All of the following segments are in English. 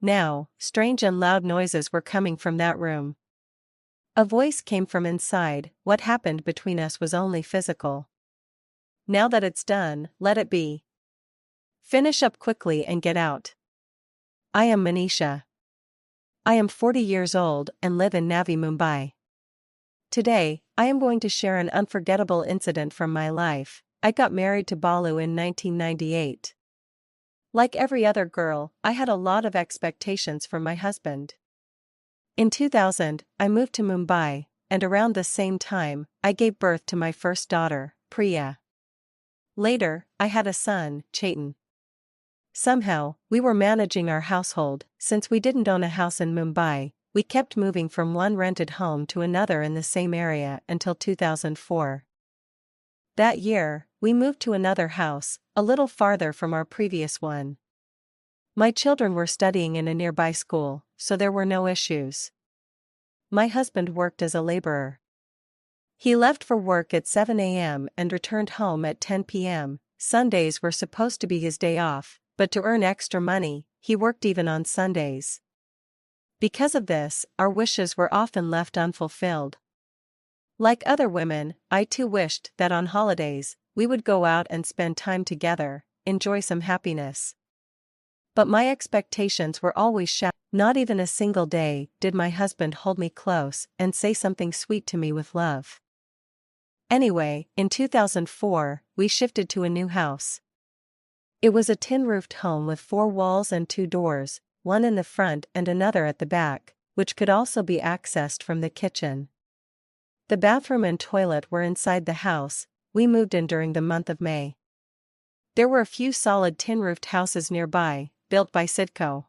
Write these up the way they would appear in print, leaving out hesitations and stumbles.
Now, strange and loud noises were coming from that room. A voice came from inside. What happened between us was only physical. Now that it's done, let it be. Finish up quickly and get out. I am Manisha. I am 40 years old and live in Navi Mumbai. Today, I am going to share an unforgettable incident from my life. I got married to Balu in 1998. Like every other girl, I had a lot of expectations from my husband. In 2000, I moved to Mumbai, and around the same time, I gave birth to my first daughter, Priya. Later, I had a son, Chetan. Somehow, we were managing our household. Since we didn't own a house in Mumbai, we kept moving from one rented home to another in the same area until 2004. That year, we moved to another house, a little farther from our previous one. My children were studying in a nearby school, so there were no issues. My husband worked as a laborer. He left for work at 7 a.m. and returned home at 10 p.m. Sundays were supposed to be his day off, but to earn extra money, he worked even on Sundays. Because of this, our wishes were often left unfulfilled. Like other women, I too wished that on holidays, we would go out and spend time together, enjoy some happiness. But my expectations were always shattered. Not even a single day did my husband hold me close and say something sweet to me with love. Anyway, in 2004, we shifted to a new house. It was a tin-roofed home with 4 walls and 2 doors, one in the front and another at the back, which could also be accessed from the kitchen. The bathroom and toilet were inside the house. We moved in during the month of May. There were a few solid tin-roofed houses nearby, built by Sidco.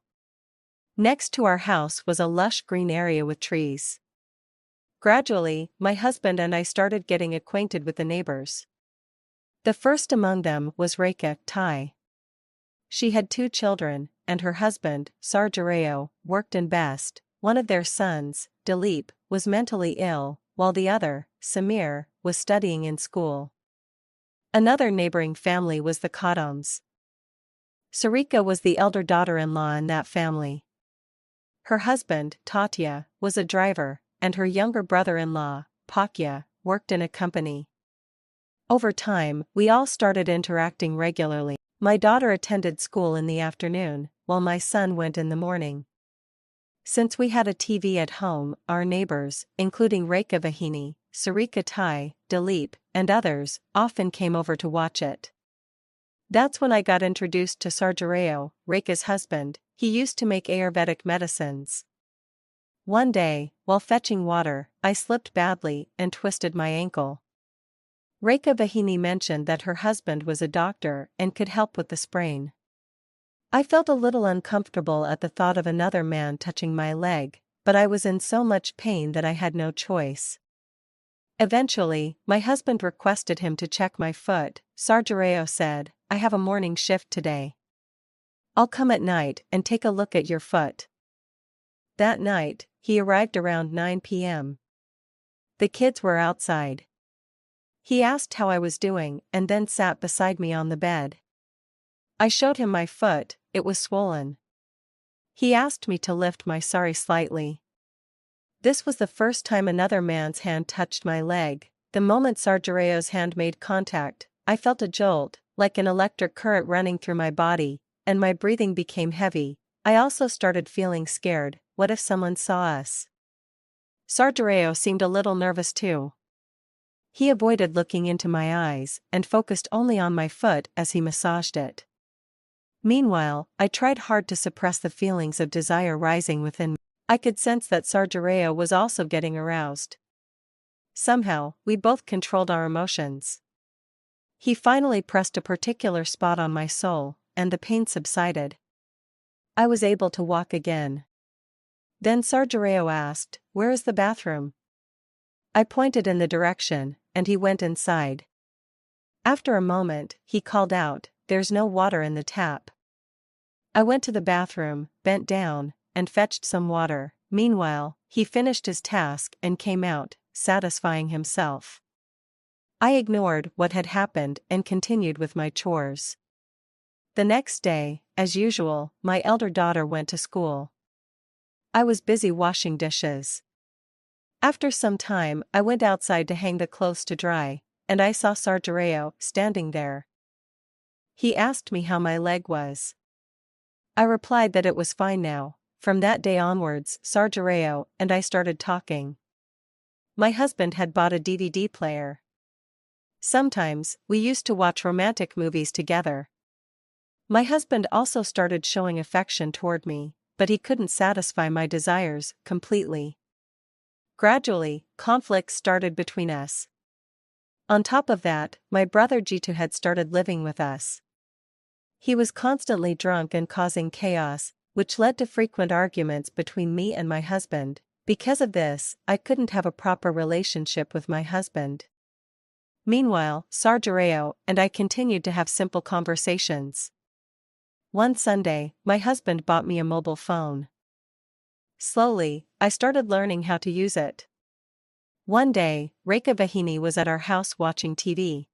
Next to our house was a lush green area with trees. Gradually, my husband and I started getting acquainted with the neighbors. The first among them was Rekha Tai. She had 2 children, and her husband, Sarjareo, worked in Best. One of their sons, Dilip, was mentally ill, while the other, Samir, was studying in school. Another neighboring family was the Kadams. Sarika was the elder daughter-in-law in that family. Her husband, Tatya, was a driver, and her younger brother-in-law, Pakya, worked in a company. Over time, we all started interacting regularly. My daughter attended school in the afternoon, while my son went in the morning. Since we had a TV at home, our neighbors, including Rekha Vahini, Sarika Tai, Dilip, and others, often came over to watch it. That's when I got introduced to Sarjareo, Rekha's husband. He used to make Ayurvedic medicines. One day, while fetching water, I slipped badly and twisted my ankle. Rekha Vahini mentioned that her husband was a doctor and could help with the sprain. I felt a little uncomfortable at the thought of another man touching my leg, but I was in so much pain that I had no choice. Eventually, my husband requested him to check my foot. Sarjareo said, "I have a morning shift today. I'll come at night and take a look at your foot." That night, he arrived around 9 p.m. The kids were outside. He asked how I was doing and then sat beside me on the bed. I showed him my foot. It was swollen. He asked me to lift my sari slightly. This was the first time another man's hand touched my leg. The moment Sarjareo's hand made contact, I felt a jolt, like an electric current running through my body, and my breathing became heavy. I also started feeling scared. What if someone saw us? Sarjareo seemed a little nervous too. He avoided looking into my eyes and focused only on my foot as he massaged it. Meanwhile, I tried hard to suppress the feelings of desire rising within me. I could sense that Sarjareo was also getting aroused. Somehow, we both controlled our emotions. He finally pressed a particular spot on my sole, and the pain subsided. I was able to walk again. Then Sarjareo asked, "Where is the bathroom?" I pointed in the direction, and he went inside. After a moment, he called out, "There's no water in the tap." I went to the bathroom, bent down, and fetched some water. Meanwhile, he finished his task and came out, satisfying himself. I ignored what had happened and continued with my chores. The next day, as usual, my elder daughter went to school. I was busy washing dishes. After some time, I went outside to hang the clothes to dry, and I saw Sargerio standing there. He asked me how my leg was. I replied that it was fine now. From that day onwards, Sargerio and I started talking. My husband had bought a DVD player. Sometimes, we used to watch romantic movies together. My husband also started showing affection toward me, but he couldn't satisfy my desires completely. Gradually, conflicts started between us. On top of that, my brother Jitu had started living with us. He was constantly drunk and causing chaos, which led to frequent arguments between me and my husband. Because of this, I couldn't have a proper relationship with my husband. Meanwhile, Sargerio and I continued to have simple conversations. One Sunday, my husband bought me a mobile phone. Slowly, I started learning how to use it. One day, Rekha Vahini was at our house watching TV.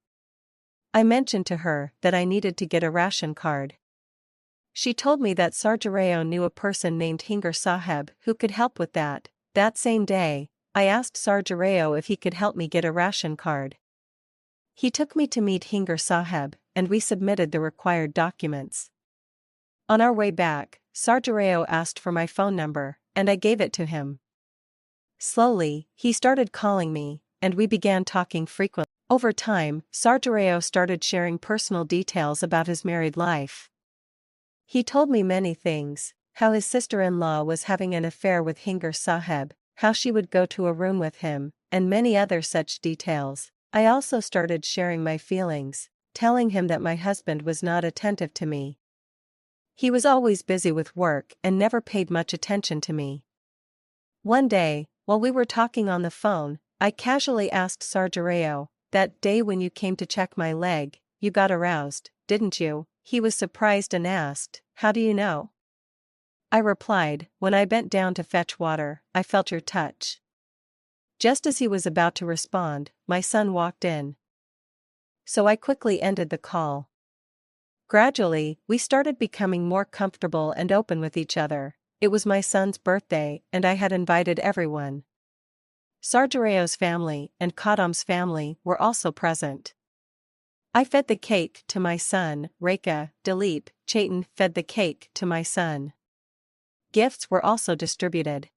I mentioned to her that I needed to get a ration card. She told me that Sargerio knew a person named Hingar Saheb who could help with that. That same day, I asked Sargerio if he could help me get a ration card. He took me to meet Hingar Saheb, and we submitted the required documents. On our way back, Sargerio asked for my phone number, and I gave it to him. Slowly, he started calling me, and we began talking frequently. Over time, Sargerio started sharing personal details about his married life. He told me many things: how his sister-in-law was having an affair with Hingar Saheb, how she would go to a room with him, and many other such details. I also started sharing my feelings, telling him that my husband was not attentive to me. He was always busy with work and never paid much attention to me. One day, while we were talking on the phone, I casually asked Sargerio, "That day when you came to check my leg, you got aroused, didn't you?" He was surprised and asked, "How do you know?" I replied, "When I bent down to fetch water, I felt your touch." Just as he was about to respond, my son walked in. So I quickly ended the call. Gradually, we started becoming more comfortable and open with each other. It was my son's birthday, and I had invited everyone. Sargerio's family and Kadam's family were also present. I fed the cake to my son. Rekha, Dilip, Chaitan fed the cake to my son. Gifts were also distributed.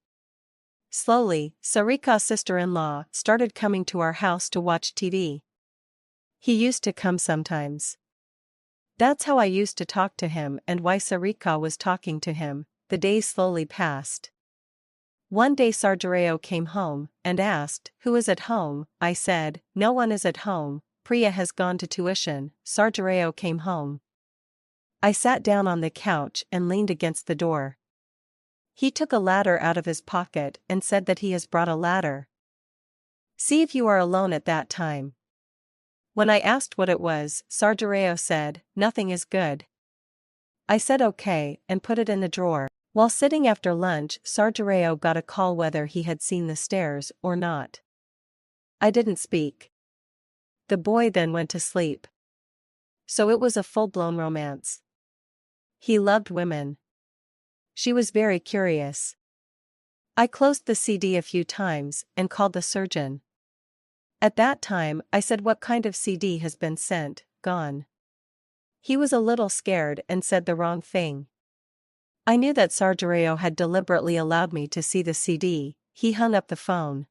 Slowly, Sarika's sister-in-law started coming to our house to watch TV. He used to come sometimes. That's how I used to talk to him and why Sarika was talking to him. The days slowly passed. One day Sargerio came home and asked, "Who is at home?" I said, "No one is at home, Priya has gone to tuition." Sargerio came home. I sat down on the couch and leaned against the door. He took a ladder out of his pocket and said that he has brought a ladder. "See if you are alone at that time." When I asked what it was, Sargerio said, "Nothing is good." I said okay and put it in the drawer. While sitting after lunch, Sargerio got a call whether he had seen the stairs or not. I didn't speak. The boy then went to sleep. So it was a full-blown romance. He loved women. She was very curious. I closed the CD a few times and called the surgeon. At that time, I said, "What kind of CD has been sent, gone?" He was a little scared and said the wrong thing. I knew that Sargerio had deliberately allowed me to see the CD. He hung up the phone.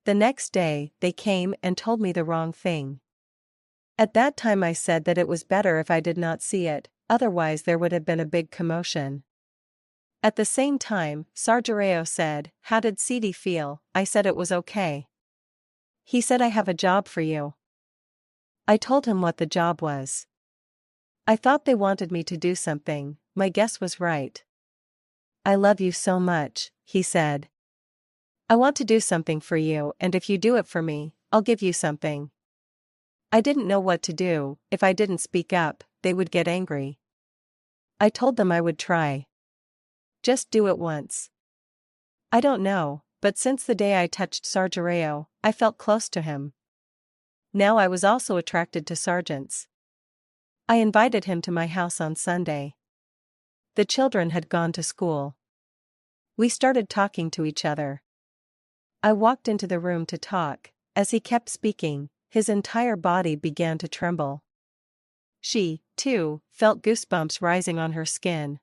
The next day, they came and told me the wrong thing. At that time I said that it was better if I did not see it, otherwise there would have been a big commotion. At the same time, Sargerio said, "How did CD feel?" I said it was okay. He said, "I have a job for you." I told him what the job was. I thought they wanted me to do something. My guess was right. "I love you so much," he said. "I want to do something for you, and if you do it for me, I'll give you something." I didn't know what to do. If I didn't speak up, they would get angry. I told them I would try. "Just do it once." I don't know, but since the day I touched Sargerio, I felt close to him. Now I was also attracted to sergeants. I invited him to my house on Sunday. The children had gone to school. We started talking to each other. I walked into the room to talk. As he kept speaking, his entire body began to tremble. She, too, felt goosebumps rising on her skin.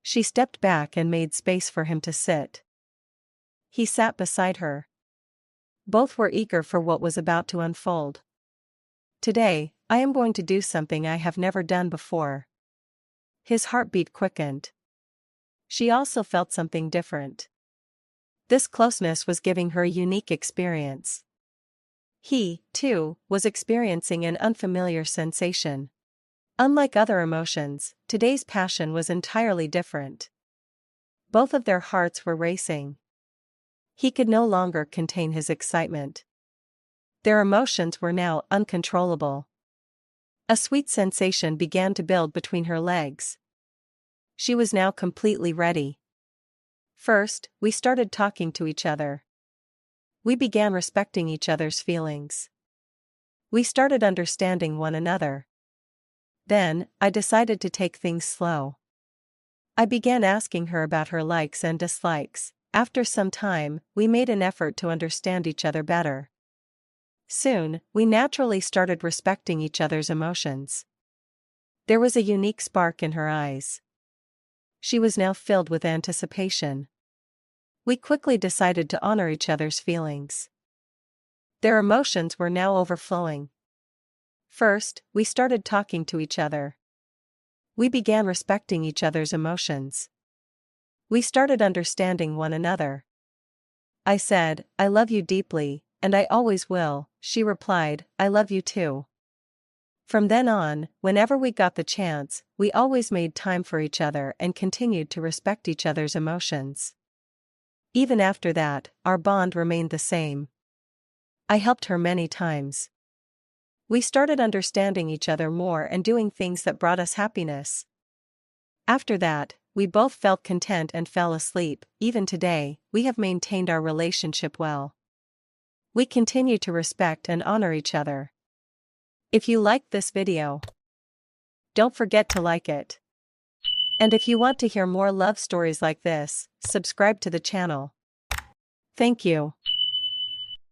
She stepped back and made space for him to sit. He sat beside her. Both were eager for what was about to unfold. Today, I am going to do something I have never done before. His heartbeat quickened. She also felt something different. This closeness was giving her a unique experience. He, too, was experiencing an unfamiliar sensation. Unlike other emotions, today's passion was entirely different. Both of their hearts were racing. He could no longer contain his excitement. Their emotions were now uncontrollable. A sweet sensation began to build between her legs. She was now completely ready. First, we started talking to each other. We began respecting each other's feelings. We started understanding one another. Then, I decided to take things slow. I began asking her about her likes and dislikes. After some time, we made an effort to understand each other better. Soon, we naturally started respecting each other's emotions. There was a unique spark in her eyes. She was now filled with anticipation. We quickly decided to honor each other's feelings. Their emotions were now overflowing. First, we started talking to each other. We began respecting each other's emotions. We started understanding one another. I said, "I love you deeply, and I always will." She replied, "I love you too." From then on, whenever we got the chance, we always made time for each other and continued to respect each other's emotions. Even after that, our bond remained the same. I helped her many times. We started understanding each other more and doing things that brought us happiness. After that, we both felt content and fell asleep. Even today, we have maintained our relationship well. We continue to respect and honor each other. If you liked this video, don't forget to like it. And if you want to hear more love stories like this, subscribe to the channel. Thank you.